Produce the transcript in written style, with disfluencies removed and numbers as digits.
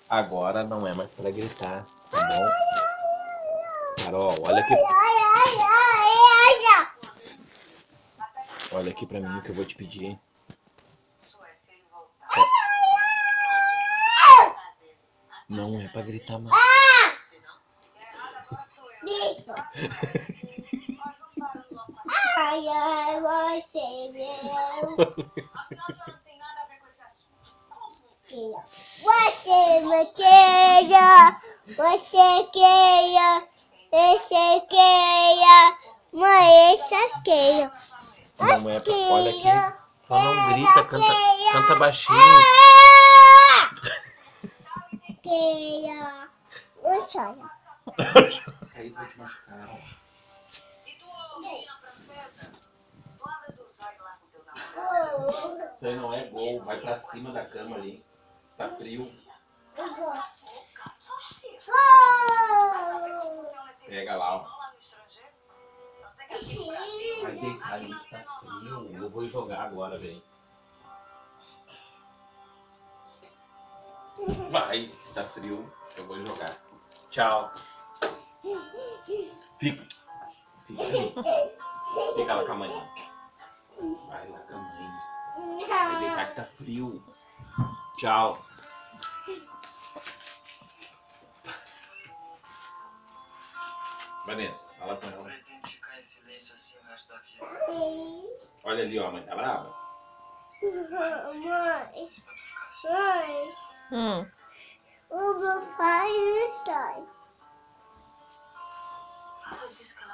Agora não é mais pra gritar, tá bom? Carol, olha aqui. Olha aqui pra mim o que eu vou te pedir. Não é pra gritar mais. Bicho. Ai, você me queira, você queira, mãe, essa queira. Não é pra... Olha aqui. Só não grita, canta baixinho. Queira. Não chora. Aí tu vai te machucar. Isso aí não é gol. Vai pra cima da cama ali. Tá frio. Pega lá, ó. Vai deitar ali que tá frio. Eu vou jogar agora, vem. Vai, tá frio. Eu vou jogar. Tchau. Fica ali. Fica lá com a mãe. Vai lá com a mãe. Vai deitar que tá frio. Tchau. Vanessa, fala com ela. Pretende ficar em silêncio assim o resto da vida? Olha ali, ó, a mãe tá brava? Mãe, o meu pai sai.